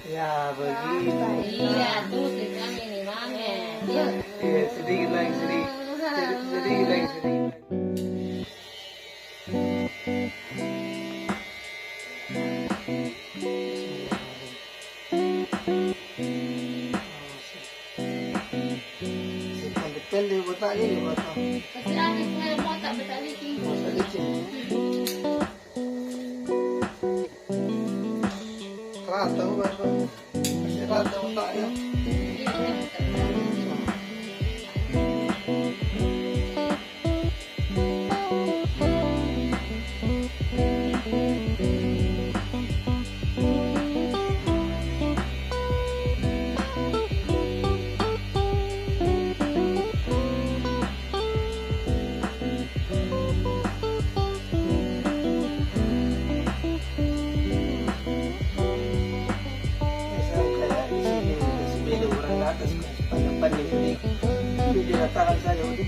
Ya begitu. Iya, tuh sedang ini mame. Iya. Iya, sedikit lagi, sedikit lagi, sedikit lagi. Depende butanya nih bata. Kasi akin saya mau tak betalikin. Masa licin. Rata bata. Masih rata butanya. Iya, saya mau tak betalikin. Diratakan saja udah.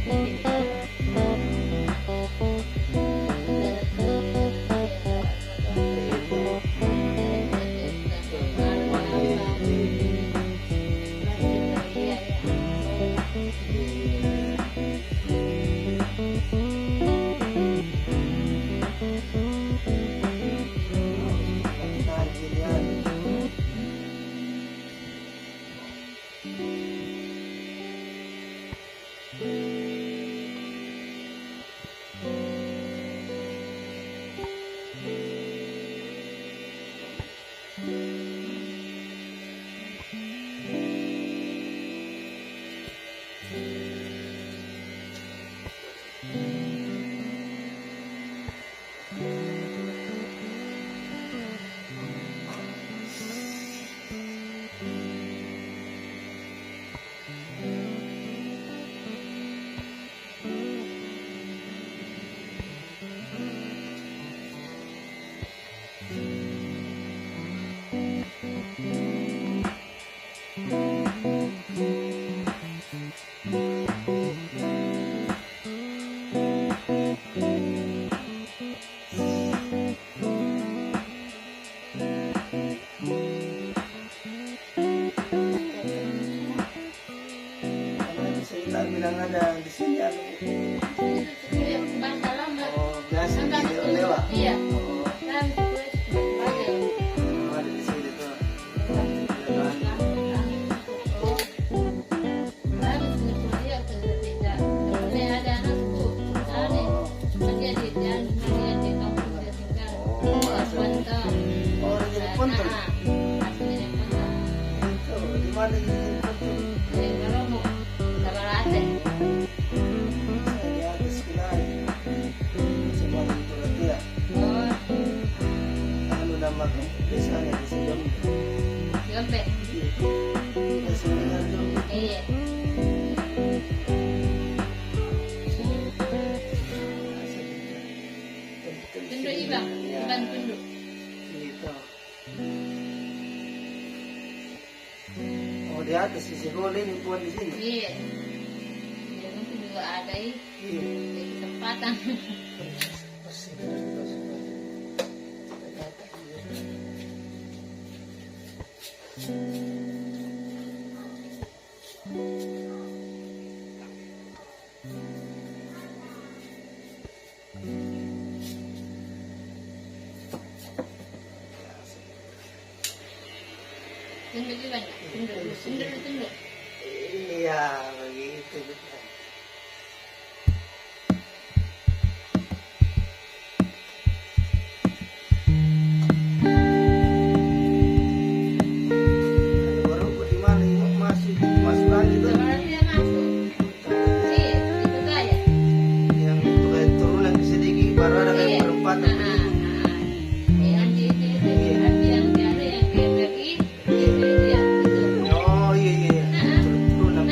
Bilang ada di sini ada. Bangsa lama. Oh, biasa di lewat. Iya. Oh, Kan ada. ada di sini tuh. Oh, jadi punten. Itu di mana ini punten? Di atas kilai. Semua itu dia. Anu nama biasanya di sini. Biasanya tuh. Tunduk ibang, ibang tunduk. Gitu. Oh, di atas sisi gol ini buat di sini. Iya. Ya mungkin juga ada Iya. di kesempatan. Tunduk ibang, tunduk. Iya, begitu. Baru di mana ini masih lagi tuh Sebenarnya dia masuk. Iya, itu kaya. yang itu kayak turunan sedikit baru ada kayak perempatan. Nanti yang ada yang kayak lagi, itu dia. Oh iya iya, turunan.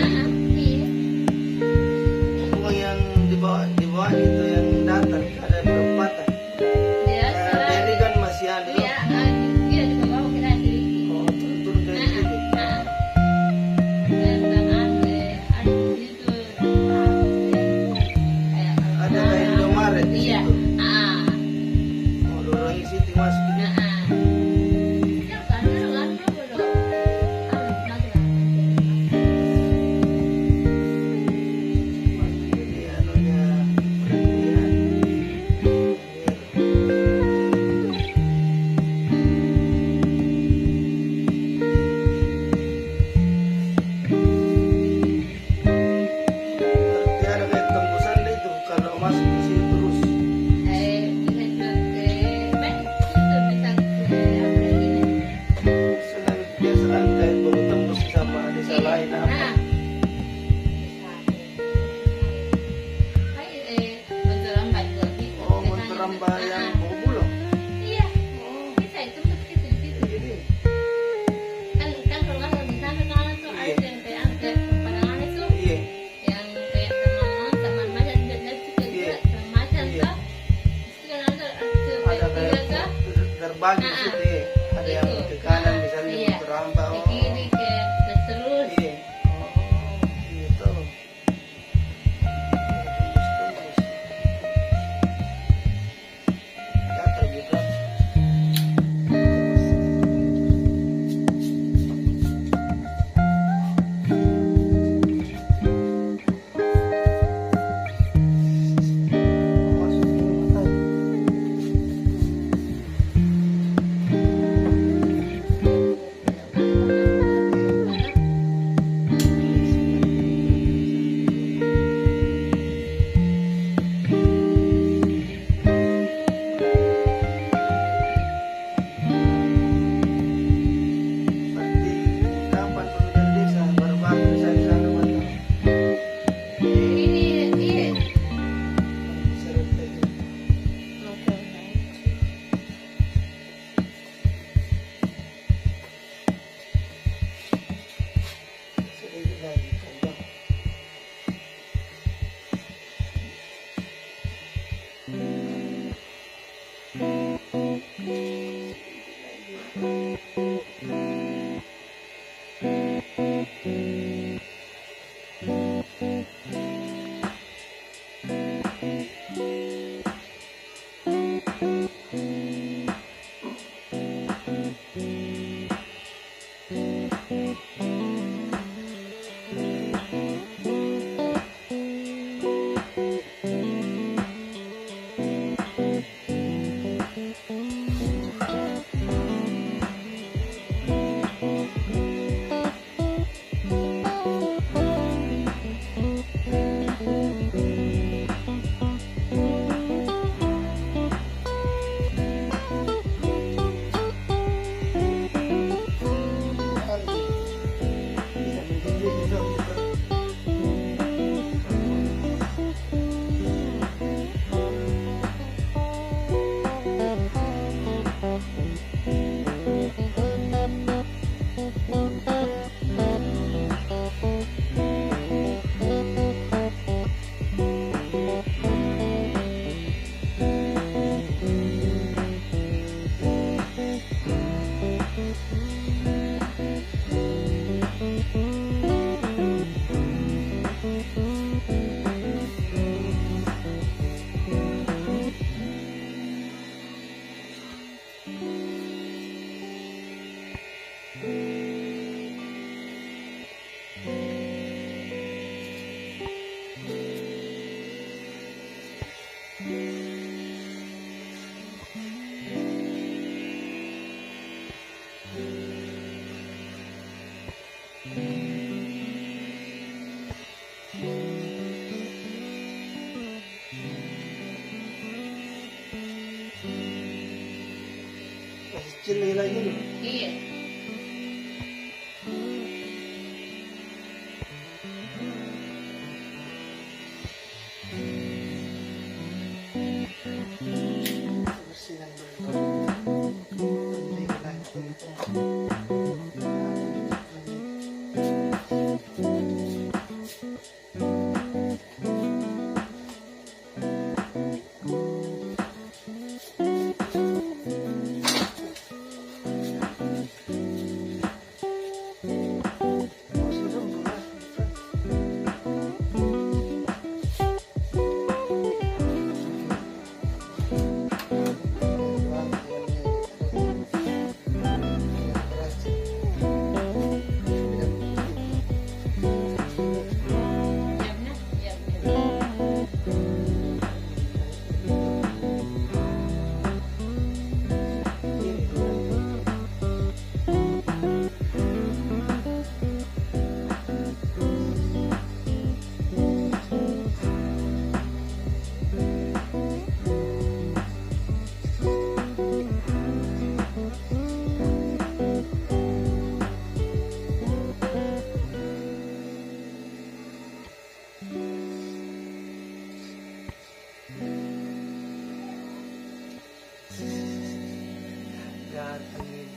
Iya. Kecil lagi dulu. Iya. Bersihan dulu. Penting lagi. Jamnya, jamnya. Datengin.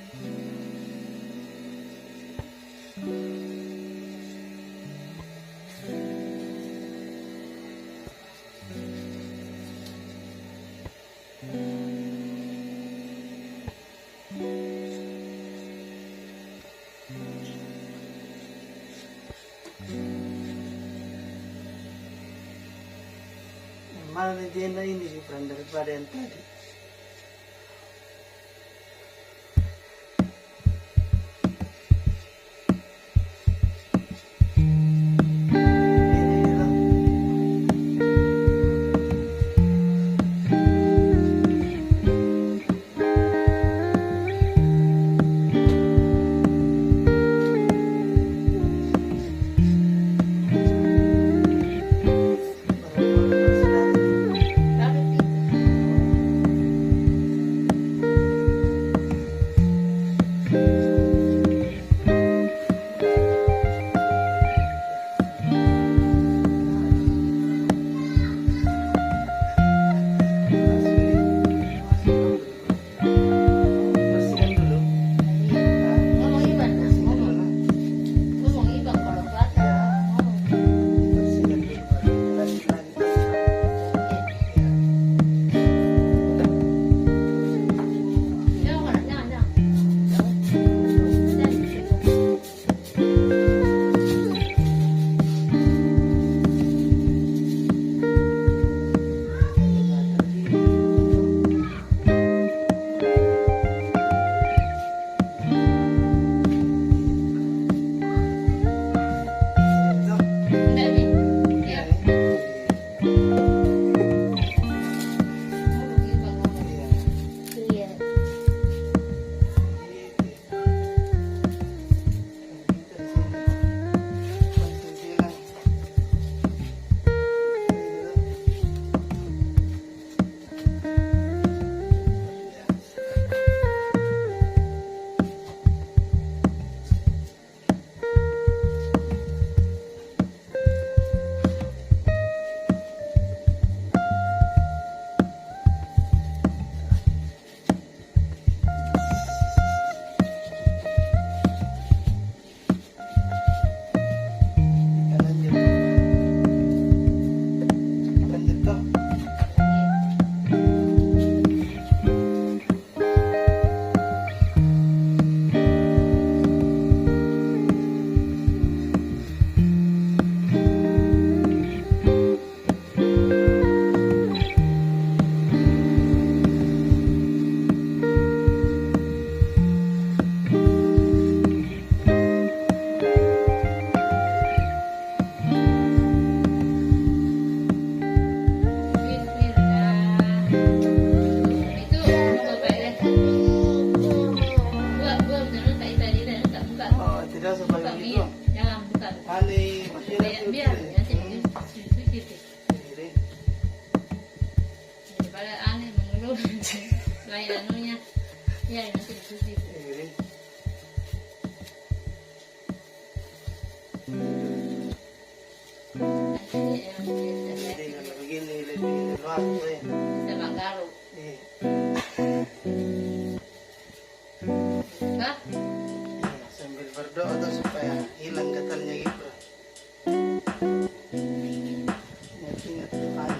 Mana dia ini sih Fran daripada yang tadi. Ini lah. Taruh di Tidak sebagai Buka itu. jangan buka. Kali masih ada Biar nanti sedikit. Ini. Daripada aneh mengeluh. Lain anunya. Biar nanti sedikit. Ini. Nanti yang Jadi kalau begini lebih luas ya. Sebang garuk. Iya. Kah? Sambil berdoa tuh supaya hilang gatalnya gitu. Ingat-ingat Tuhan.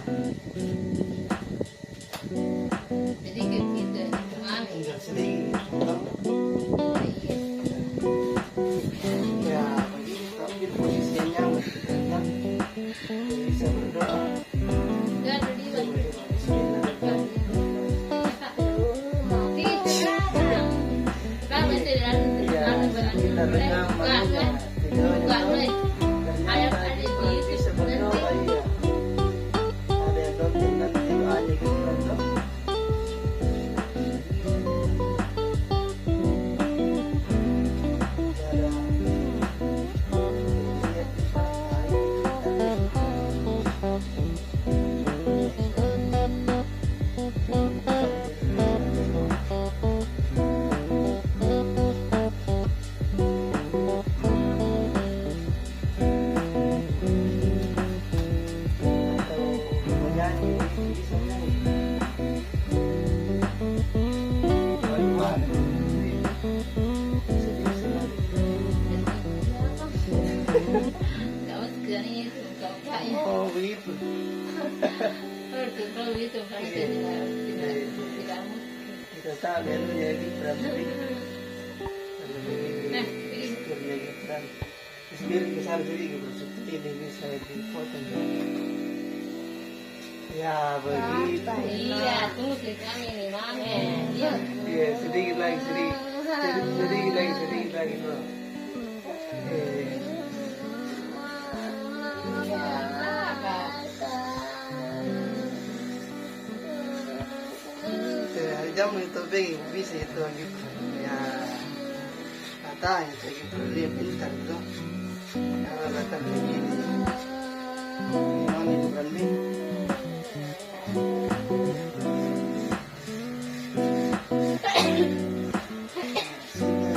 Sedikit gitu. Mami. Tinggal sedikit. Iya. Ya, begitu. Ambil posisi yang nyaman. Kan? Bisa berdoa. Udah ada di bawah. Bismillahirrahmanirrahim. Iya, kita rekaman ya. Videonya. Bisa berdoa iya. Ada yang nonton nanti doanya gitu kan tuh. Oh begitu. Kita tahu dia tuh jadi berapa kerja Gibran. Sendiri besar sedikit bersyukur ini bisa dipotong. Ya begitu. Iya, tunggu kami nih, Mami. Iya. Iya sedikit lagi sedikit lagi bro. Jam itu pergi bisa itu gitu ya katanya saya gitu dia pintar tuh kalau datang begini gimana bukan nih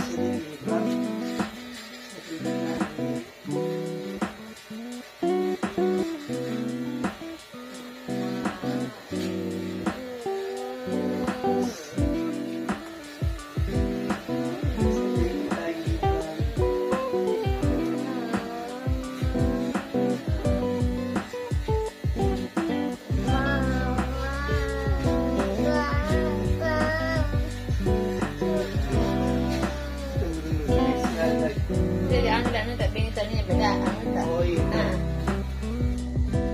sini bang Jadi anu dan tak pengen tanya beda anu tak. oh iya Nah,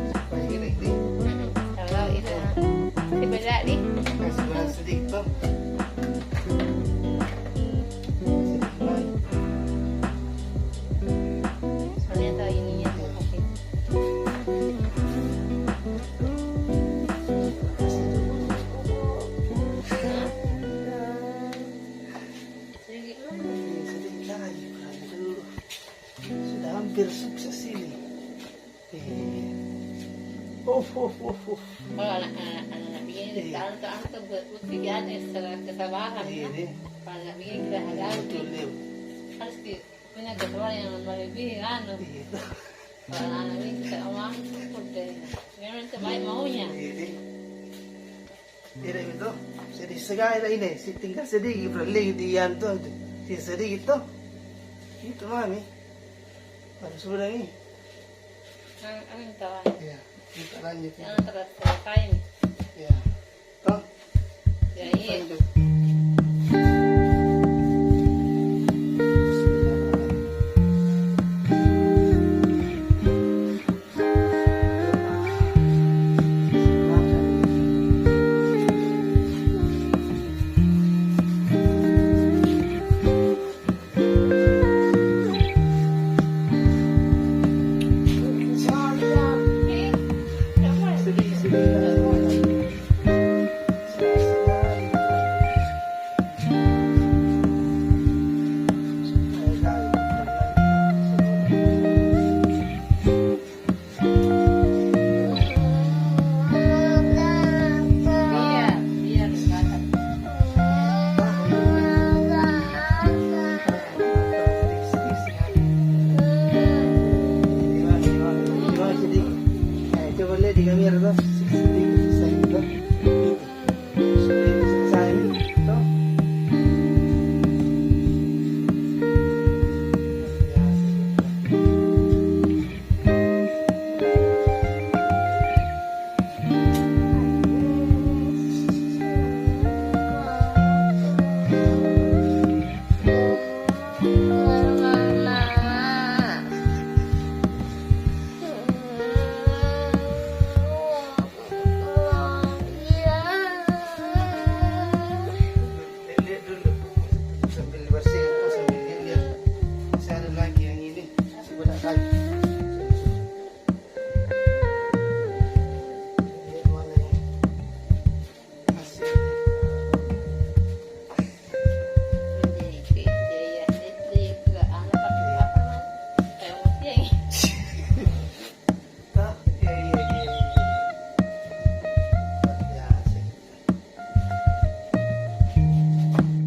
supaya gini nih kalau itu si beda di. kasih bahan sedikit bang sedikit lagi Soalnya tahu ininya tuh oke. Sedikit lu. sedikit lagi berani dulu sudah hampir sukses ini Kalau anak-anak begini sekarang tuh anak tuh berpikiran kesabaran ya. ini Kalau anak begini kita hadapi betul Leo harus punya kesabaran yang lebih anu. itu Kalau anak ini kita omong udah memang terbaik maunya. ini itu sedikit sekali ini tinggal sedikit berlih di yanto sedikit tuh itu mami baru sudah ini Amin tahu. ya kita lanjut Yang terus selesai nih. ya toh Ya iya. itu